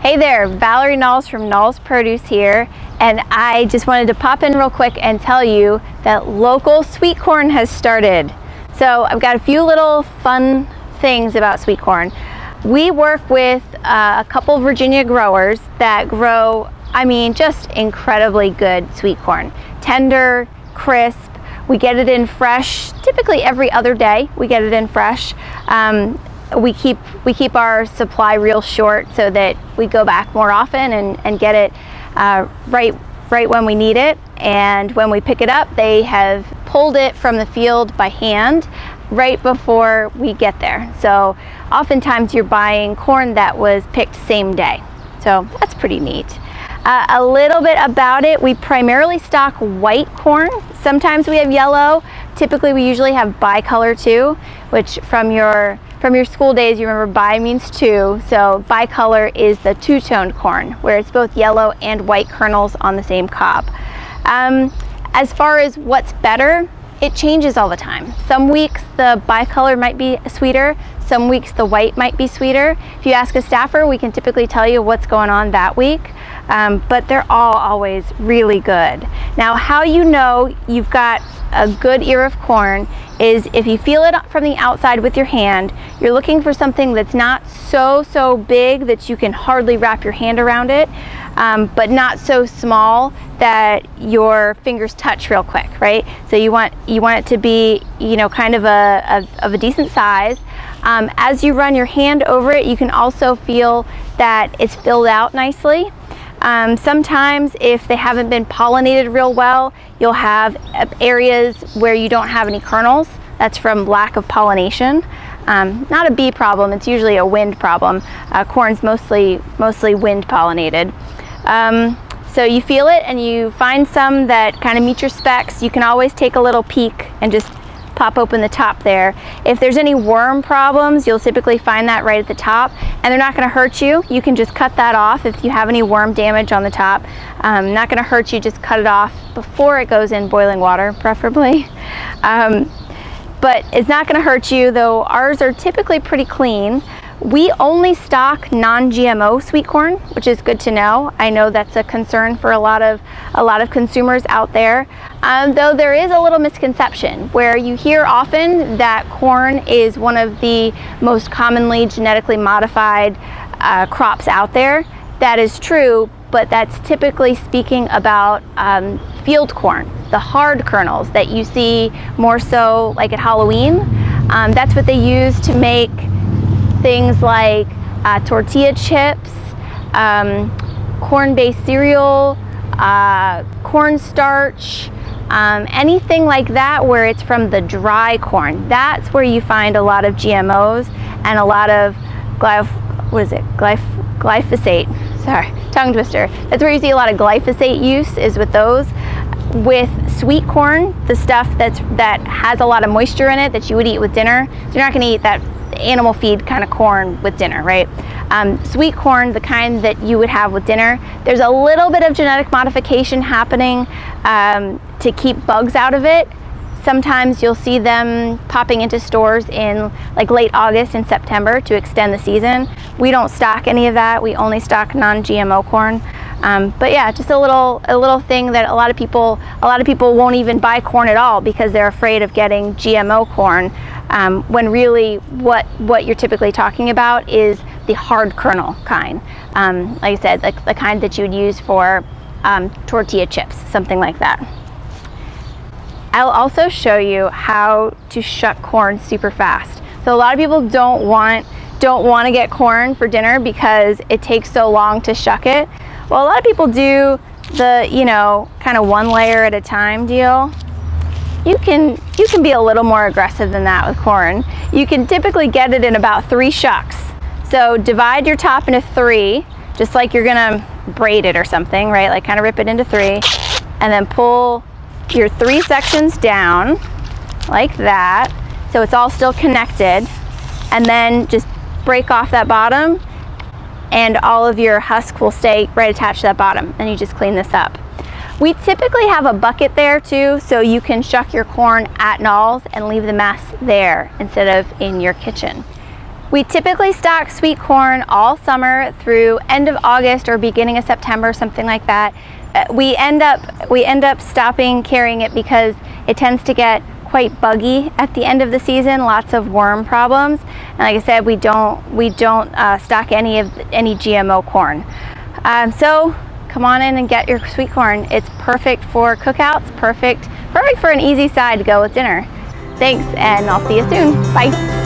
Hey there, Valerie Knowles from Knowles Produce here, and I just wanted to pop in real quick and tell you that local sweet corn has started. So I've got a few little fun things about sweet corn. We work with a couple Virginia growers that grow, just incredibly good sweet corn. Tender, crisp. We get it in fresh, typically every other day we get it in fresh. We keep our supply real short so that we go back more often and get it right when we need it. And when we pick it up, they have pulled it from the field by hand right before we get there. So oftentimes you're buying corn that was picked same day. So that's pretty neat. A little bit about it, we primarily stock white corn. Sometimes we have yellow. Typically we usually have bicolor too, which from your school days, you remember bi means two, so bicolor is the two-toned corn, where it's both yellow and white kernels on the same cob. As far as what's better, it changes all the time. Some weeks the bicolor might be sweeter, some weeks the white might be sweeter. If you ask a staffer, we can typically tell you what's going on that week, but they're all always really good. Now, how you know you've got a good ear of corn is if you feel it from the outside with your hand, you're looking for something that's not so big that you can hardly wrap your hand around it, but not so small that your fingers touch real quick, right? So you want it to be, kind of a decent size. As you run your hand over it, you can also feel that it's filled out nicely. Sometimes if they haven't been pollinated real well, you'll have areas where you don't have any kernels. That's from lack of pollination. Not a bee problem, it's usually a wind problem. Corn's mostly wind pollinated. So you feel it and you find some that kind of meet your specs. You can always take a little peek and just pop open the top there. If there's any worm problems, you'll typically find that right at the top, and they're not going to hurt you. You can just cut that off if you have any worm damage on the top. Not going to hurt you, just cut it off before it goes in boiling water, preferably. But it's not going to hurt you, though ours are typically pretty clean. We only stock non-GMO sweet corn, which is good to know. I know that's a concern for a lot of consumers out there. Though there is a little misconception where you hear often that corn is one of the most commonly genetically modified crops out there. That is true, but that's typically speaking about field corn, the hard kernels that you see more so like at Halloween. That's what they use to make things like tortilla chips, corn-based cereal, cornstarch, anything like that where it's from the dry corn. That's where you find a lot of GMOs and a lot of glyphosate. Sorry, tongue twister. That's where you see a lot of glyphosate use, is with those. With sweet corn, the stuff that has a lot of moisture in it that you would eat with dinner, so you're not going to eat that animal feed kind of corn with dinner, right? Sweet corn, the kind that you would have with dinner, there's a little bit of genetic modification happening to keep bugs out of it. Sometimes you'll see them popping into stores in like late August and September to extend the season. We don't stock any of that. We only stock non-GMO corn. But yeah, just a little thing that a lot of people won't even buy corn at all because they're afraid of getting GMO corn, when really what you're typically talking about is the hard kernel kind. Like I said, like the kind that you would use for tortilla chips, something like that. I'll also show you how to shuck corn super fast. So a lot of people don't want to get corn for dinner because it takes so long to shuck it. Well, a lot of people do the, kind of one layer at a time deal. You can be a little more aggressive than that with corn. You can typically get it in about 3 shucks. So divide your top into 3, just like you're gonna braid it or something, right? Like kind of rip it into 3, and then pull your 3 sections down like that, so it's all still connected, and then just break off that bottom, and all of your husk will stay right attached to that bottom, and you just clean this up. We typically have a bucket there too, so you can shuck your corn at Knowles and leave the mess there instead of in your kitchen. We typically stock sweet corn all summer through end of August or beginning of September, something like that. We end up stopping carrying it because it tends to get quite buggy at the end of the season, lots of worm problems. And like I said, we don't stock any GMO corn. So come on in and get your sweet corn. It's perfect for cookouts, perfect for an easy side to go with dinner. Thanks, and I'll see you soon. Bye.